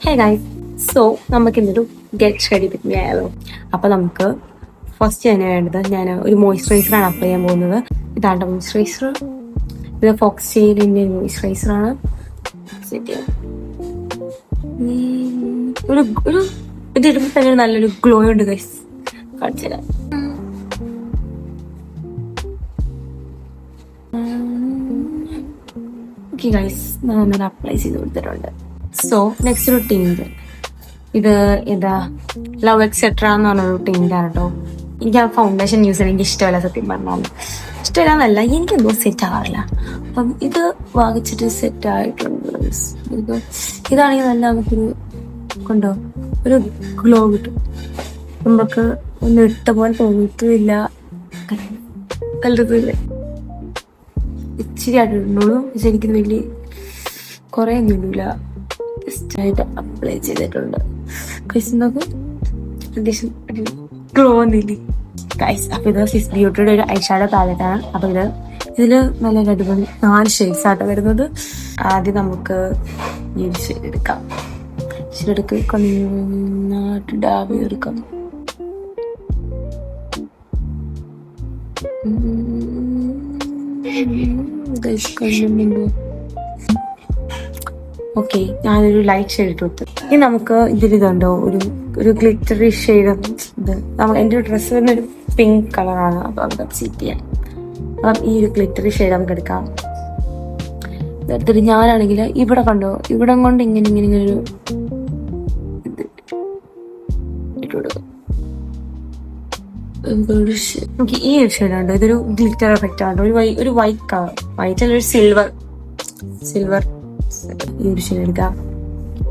Hey guys, so നമുക്ക് ഇന്നൊരു get ready with me ആയാലോ. അപ്പോൾ നമുക്ക് ഫസ്റ്റ് തന്നെ വേണ്ടത്, ഞാൻ ഒരു മോയ്സ്ചറൈസറാണ് അപ്ലൈ ചെയ്യാൻ പോകുന്നത്. ഇതാണ് മോയ്സ്ചറൈസർ. ഇത് ഫോക്സ്റ്റെയിലിൻ്റെ മോയ്സ്ചറൈസറാണ്. ഒരു ഒരു ഇതിടുമ്പോൾ തന്നെ നല്ലൊരു ഗ്ലോ ഉണ്ട് ഗൈസ്, കാണിച്ചു തരാം. ഓക്കെ ഗൈസ്, ഞാൻ ഒന്നൊരു അപ്ലൈ ചെയ്ത് കൊടുത്തിട്ടുണ്ട്. സോ നെക്സ്റ്റ് ഒരു ടിൻറ്റ്, ഇത് ഏതാ ലവ് എക്സെട്ര എന്ന് പറഞ്ഞൊരു ടിൻറ്റാണ് കേട്ടോ. എനിക്ക് ആ ഫൗണ്ടേഷൻ യൂസ് ചെയ്യാൻ എനിക്ക് ഇഷ്ടമല്ല, സത്യം പറഞ്ഞാൽ ഇഷ്ടമല്ല എന്നല്ല, എനിക്കെന്തോ സെറ്റ് ആകാറില്ല. അപ്പം ഇത് വാങ്ങിച്ചിട്ട് സെറ്റ് ആയിട്ടുണ്ട്. ഇതാണെങ്കിൽ നല്ല നമുക്കൊരു കൊണ്ടോ ഒരു ഗ്ലോ കിട്ടും. നമുക്ക് ഒന്ന് ഇട്ട പോലെ തോന്നിയിട്ടില്ല, കല്ലറില്ല. ഇച്ചിരി ആയിട്ടുള്ളൂ, പക്ഷെ എനിക്കിത് വലിയ കുറേ ഒന്നുമില്ല, ജസ്റ്റായിട്ട് അപ്ലൈ ചെയ്തിട്ടുണ്ട്. ഗൈസ് നോക്ക്, അത്യാവശ്യം ഗ്ലോ ഒന്നുമില്ല ഗൈസ്. അപ്പോൾ ഇത് സിസ് ബ്യൂട്ടിയുടെ ഒരു ഐഷാഡോ പാലറ്റാണ്. അപ്പോൾ ഇതിൽ നല്ല അടിപൊളി 4 ഷെയ്ഡ്സ് ആട്ടോ വരുന്നത്. ആദ്യം നമുക്ക് ഈ ഒരു ഷെയ്ഡ് എടുക്കാം. ഷെയ്ഡ് നന്നായിട്ട് ഡാബ് ചെയ്തെടുക്കാം. ഗൈസ് കണ്ടുണ്ടോ? ഓക്കെ, ഞാനൊരു ലൈറ്റ് ഷെയ്ഡ് ഇട്ട് കൊടുത്തു. ഇനി നമുക്ക് ഇതിലിതുണ്ടോ ഒരു ഗ്ലിറ്ററി ഷെയ്ഡ്. ഇത് എൻ്റെ ഡ്രസ്സ് വരുന്നൊരു പിങ്ക് കളറാണ്. അപ്പോൾ നമുക്ക് സെറ്റ് ചെയ്യാം. അപ്പം ഈ ഒരു ഗ്ലിറ്ററി ഷെയ്ഡ് നമുക്ക് എടുക്കാം. എടുത്തിട്ട് ഞാനാണെങ്കിൽ ഇവിടെ കണ്ടോ, ഇവിടം കൊണ്ട് ഇങ്ങനെ ഒരു ഇത് ഇട്ട് കൊടുക്കും. നമുക്ക് ഈ ഒരു ഷെയ്ഡ് ഉണ്ട്, ഇതൊരു ഗ്ലിറ്റർ എഫക്റ്റ് ആണ്. ഒരു വൈറ്റ് കളർ, വൈറ്റ് അല്ല, ഒരു സിൽവർ ഈ ഒരു ഷെയ്ഡ് എടുക്കാം.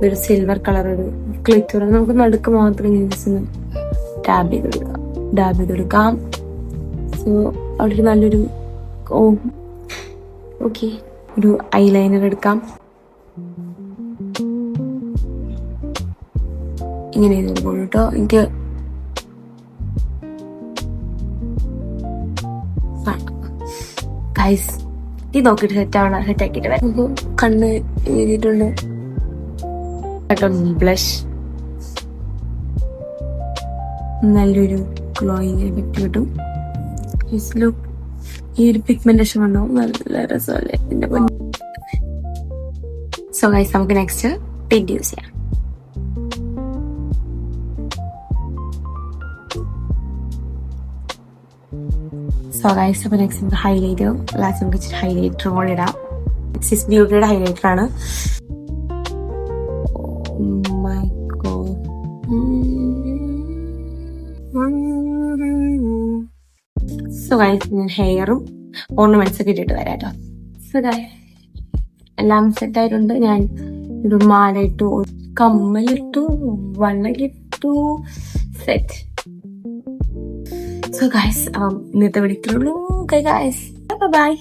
ഒരു സിൽവർ കളർ, ഒരു ഗ്ലിറ്റർ നമുക്ക് നടുക്ക് മാത്രം ഇങ്ങനെ ഡാബ് ചെയ്തെടുക്കാം. സോ അവിടെ ഒരു നല്ലൊരു ഓക്കെ, ഒരു ഐലൈനർ എടുക്കാം. ഇങ്ങനെ ചെയ്തെടുക്കും കേട്ടോ. എനിക്ക് ഗൈസ് ഇത് നോക്കിയിട്ട് സെറ്റ് ആക്കിയിട്ട് വരാം. നമുക്ക് കണ്ണ് എഴുതിയിട്ടുണ്ട്. ബ്ലഷ് നല്ലൊരു ഗ്ലോയിങ് എഫക്റ്റ് കിട്ടും. ഈ ഒരു പിഗ്മെന്റേഷൻ ഉണ്ടാവും, നല്ല രസമല്ലേ എന്റെ പൊന്നു. സോ ഗൈസ്, നമുക്ക് നെക്സ്റ്റ് ടിന്റ് യൂസ് ചെയ്യാം. സോ ഗൈസ്, അപ്പോൾ നെക്സ്റ്റ് നമുക്ക് ഹൈലൈറ്റർ, ലാസ്റ്റ് നമുക്ക് ഇച്ചിരി ഹൈലൈറ്റർ കൂടെ ഇടാം. സിസ് ബ്യൂട്ടിയുടെ ഹൈലൈറ്റർ ആണ്. സോ ഗൈസ്, ഞാൻ ഹെയറും ഓർണമെന്റ്സ് ഒക്കെ ഇട്ടിട്ട് വരാം കേട്ടോ. സോ ഗൈസ്, എല്ലാം സെറ്റ് ആയിട്ടുണ്ട്. ഞാൻ ഒരു മാല ഇട്ടു, കമ്മലിട്ടു, വണ്ണകിട്ടു, സെറ്റ്. So guys, ഇന്നത്തെ വിളിക്കുള്ളൂ. Okay guys, bye bye.